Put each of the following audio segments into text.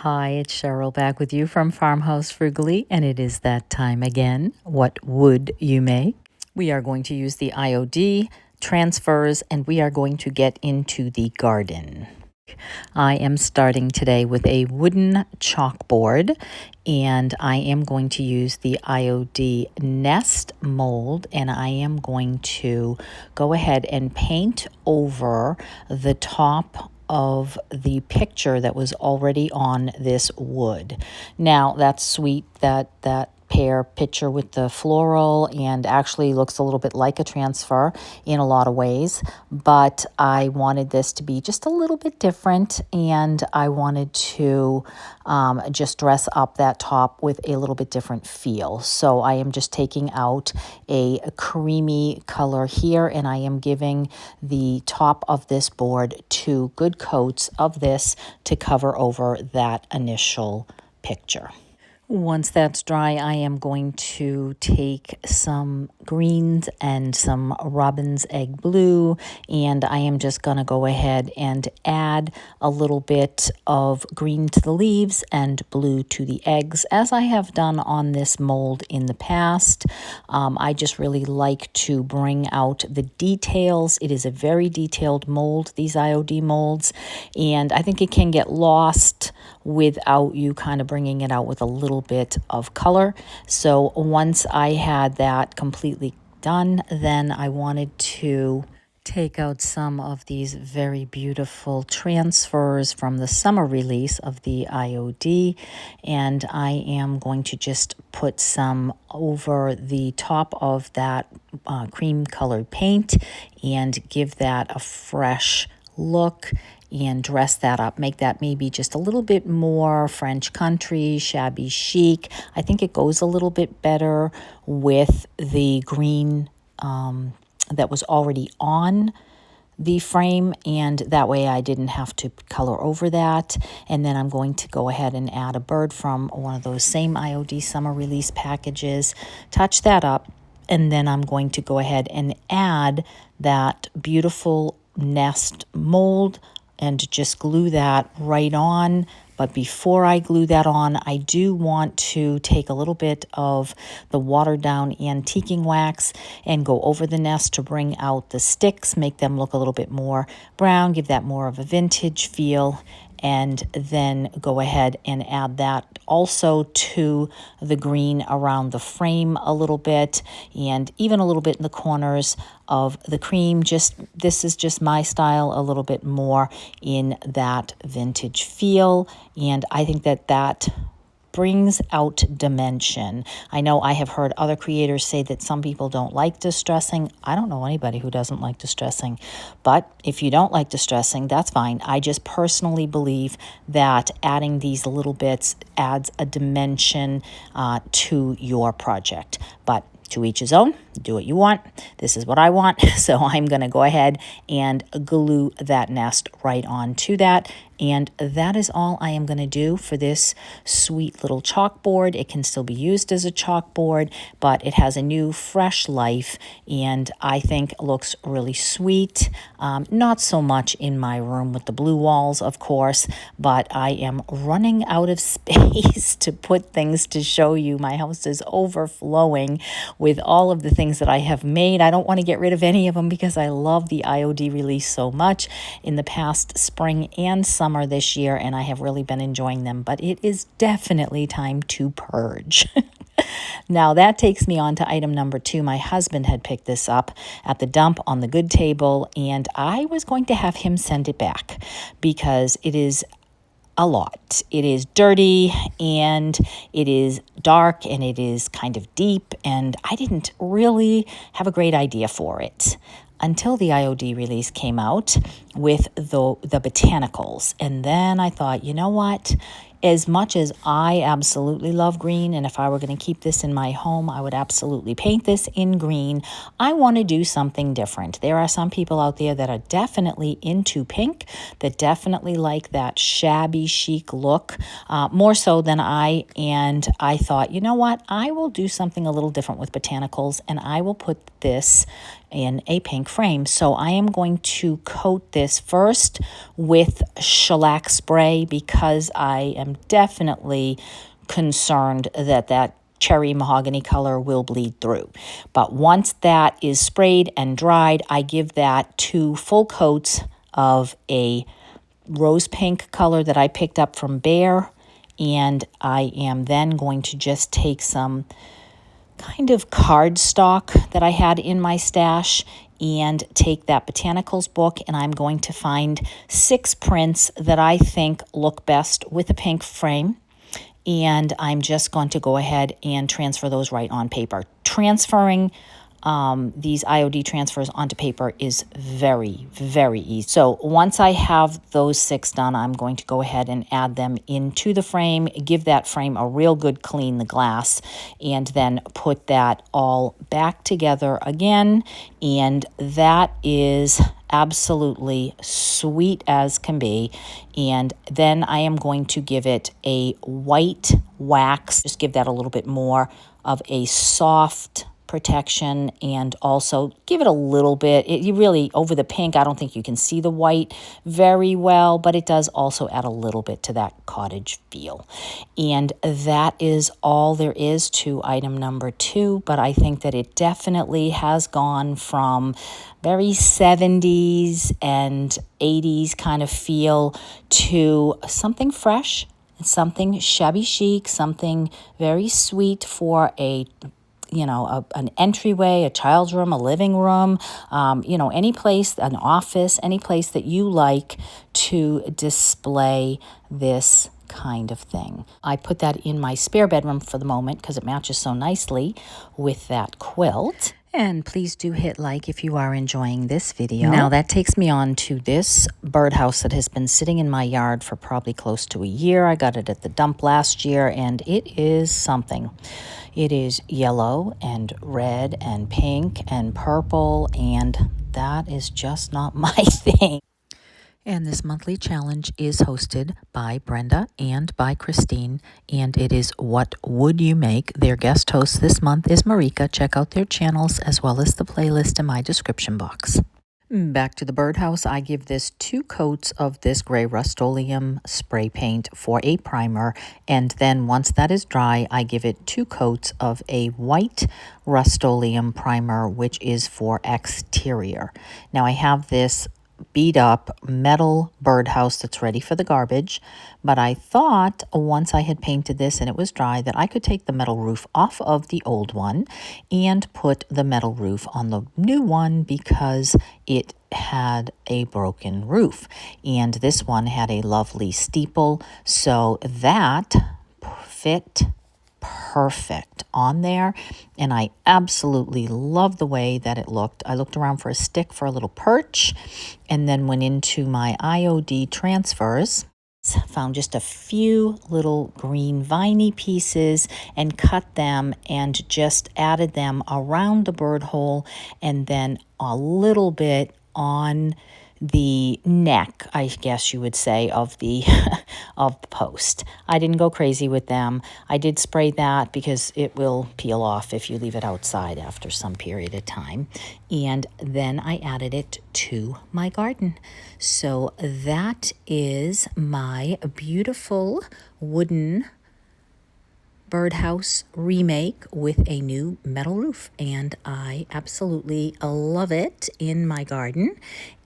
Hi, it's Cheryl back with you from Farmhouse Frugally, and it is that time again. What would you make? We are going to use the IOD transfers, and we are going to get into the garden. I am starting today with a wooden chalkboard, and I am going to use the IOD nest mold, and I am going to go ahead and paint over the top of the picture that was already on this wood. Now, that's sweet, that pear picture with the floral, and actually looks a little bit like a transfer in a lot of ways, but I wanted this to be just a little bit different, and I wanted to just dress up that top with a little bit different feel. So I am just taking out a creamy color here, and I am giving the top of this board 2 good coats of this to cover over that initial picture. Once that's dry, I am going to take some greens and some robin's egg blue, and I am just going to go ahead and add a little bit of green to the leaves and blue to the eggs, as I have done on this mold in the past. I just really like to bring out the details. It is a very detailed mold, these IOD molds, and I think it can get lost without you kind of bringing it out with a little bit of color. So once I had that completely done, then I wanted to take out some of these very beautiful transfers from the summer release of the IOD, and I am going to just put some over the top of that cream colored paint and give that a fresh look and dress that up, make that maybe just a little bit more French country, shabby chic. I think it goes a little bit better with the green that was already on the frame, and that way I didn't have to color over that. And then I'm going to go ahead and add a bird from one of those same IOD summer release packages, touch that up, and then I'm going to go ahead and add that beautiful nest mold and just glue that right on. But before I glue that on, I do want to take a little bit of the watered down antiquing wax and go over the nest to bring out the sticks, make them look a little bit more brown, give that more of a vintage feel, and then go ahead and add that also to the green around the frame a little bit, and even a little bit in the corners of the cream. This is just my style, a little bit more in that vintage feel, and I think that brings out dimension. I know I have heard other creators say that some people don't like distressing. I don't know anybody who doesn't like distressing, but if you don't like distressing, that's fine. I just personally believe that adding these little bits adds a dimension to your project. But to each his own, do what you want. This is what I want, so I'm going to go ahead and glue that nest right onto that. And that is all I am going to do for this sweet little chalkboard. It can still be used as a chalkboard, but it has a new fresh life, and I think looks really sweet. Not so much in my room with the blue walls, of course, but I am running out of space to put things to show you. My house is overflowing with all of the things that I have made. I don't want to get rid of any of them because I love the IOD release so much in the past spring and summer this year, and I have really been enjoying them, but it is definitely time to purge. Now that takes me on to item number 2. My husband had picked this up at the dump on the good table, and I was going to have him send it back because it is a lot. It is dirty, and it is dark, and it is kind of deep, and I didn't really have a great idea for it until the IOD release came out with the Botanicals. And then I thought, you know what? As much as I absolutely love green, and if I were going to keep this in my home, I would absolutely paint this in green, I want to do something different. There are some people out there that are definitely into pink, that definitely like that shabby chic look, more so than I, and I thought, you know what? I will do something a little different with Botanicals, and I will put this in a pink frame. So I am going to coat this first with shellac spray because I am definitely concerned that that cherry mahogany color will bleed through. But once that is sprayed and dried, I give that 2 full coats of a rose pink color that I picked up from Bear, and I am then going to just take some kind of cardstock that I had in my stash and take that Botanicals book, and I'm going to find 6 prints that I think look best with a pink frame, and I'm just going to go ahead and transfer those right on paper. Transferring these IOD transfers onto paper is very, very easy. So once I have those 6 done, I'm going to go ahead and add them into the frame, give that frame a real good clean, the glass, and then put that all back together again. And that is absolutely sweet as can be. And then I am going to give it a white wax, just give that a little bit more of a soft protection, and also give it a little bit. You really, over the pink, I don't think you can see the white very well, but it does also add a little bit to that cottage feel. And that is all there is to item number 2, but I think that it definitely has gone from very 70s and 80s kind of feel to something fresh, something shabby chic, something very sweet for a an entryway, a child's room, a living room, any place, an office, any place that you like to display this kind of thing. I put that in my spare bedroom for the moment because it matches so nicely with that quilt. And please do hit like if you are enjoying this video. Now that takes me on to this birdhouse that has been sitting in my yard for probably close to a year. I got it at the dump last year, and it is something. It is yellow and red and pink and purple, and that is just not my thing. And this monthly challenge is hosted by Brenda and by Christine, and it is What Would You Make? Their guest host this month is Marika. Check out their channels as well as the playlist in my description box. Back to the birdhouse, I give this 2 coats of this gray Rust-Oleum spray paint for a primer, and then once that is dry, I give it 2 coats of a white Rust-Oleum primer, which is for exterior. Now I have this beat up metal birdhouse that's ready for the garbage, but I thought once I had painted this and it was dry that I could take the metal roof off of the old one and put the metal roof on the new one because it had a broken roof, and this one had a lovely steeple, so that fit perfect on there, and I absolutely love the way that it looked. I looked around for a stick for a little perch, and then went into my IOD transfers, found just a few little green viney pieces and cut them and just added them around the bird hole, and then a little bit on the neck, I guess you would say, of the of the post. I didn't go crazy with them. I did spray that because it will peel off if you leave it outside after some period of time. And then I added it to my garden. So that is my beautiful wooden birdhouse remake with a new metal roof, and I absolutely love it in my garden,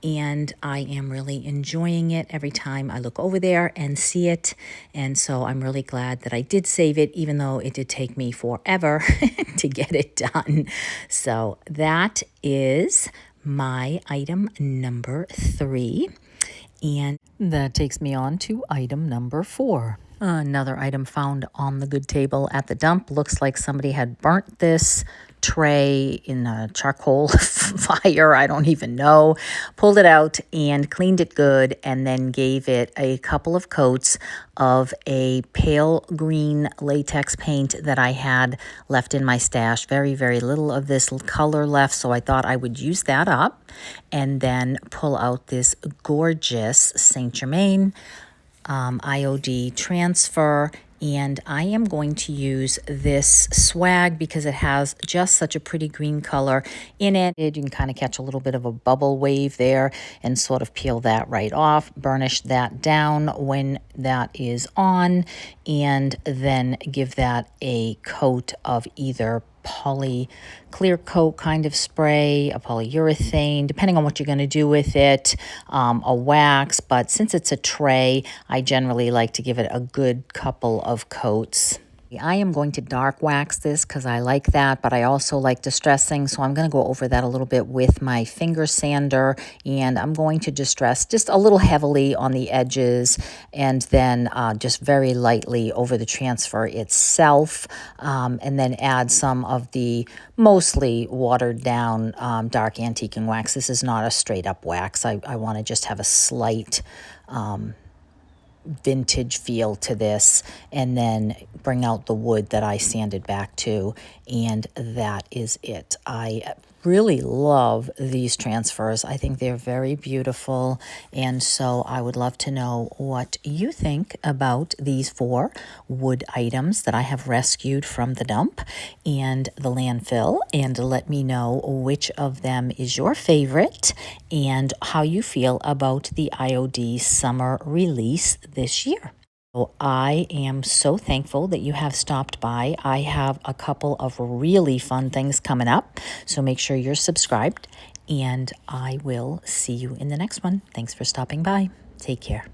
and I am really enjoying it every time I look over there and see it. And so I'm really glad that I did save it, even though it did take me forever to get it done. So that is my item number 3, and that takes me on to item number 4. Another item found on the good table at the dump. Looks like somebody had burnt this tray in a charcoal fire. I don't even know. Pulled it out and cleaned it good, and then gave it a couple of coats of a pale green latex paint that I had left in my stash. Very, very little of this color left, so I thought I would use that up and then pull out this gorgeous Saint Germain IOD transfer And I am going to use this swag because it has just such a pretty green color in it. You can kind of catch a little bit of a bubble wave there and sort of peel that right off, burnish that down when that is on, and then give that a coat of either poly clear coat kind of spray, a polyurethane, depending on what you're going to do with it, a wax. But since it's a tray, I generally like to give it a good couple of coats. I am going to dark wax this because I like that, but I also like distressing, so I'm going to go over that a little bit with my finger sander, and I'm going to distress just a little heavily on the edges, and then just very lightly over the transfer itself, and then add some of the mostly watered down dark antiquing wax. This is not a straight up wax. I want to just have a slight vintage feel to this, and then bring out the wood that I sanded back to, and that is it. I really love these transfers. I think they're very beautiful, and so I would love to know what you think about these 4 wood items that I have rescued from the dump and the landfill, and let me know which of them is your favorite and how you feel about the IOD summer release this year. So I am so thankful that you have stopped by. I have a couple of really fun things coming up, so make sure you're subscribed, and I will see you in the next one. Thanks for stopping by. Take care.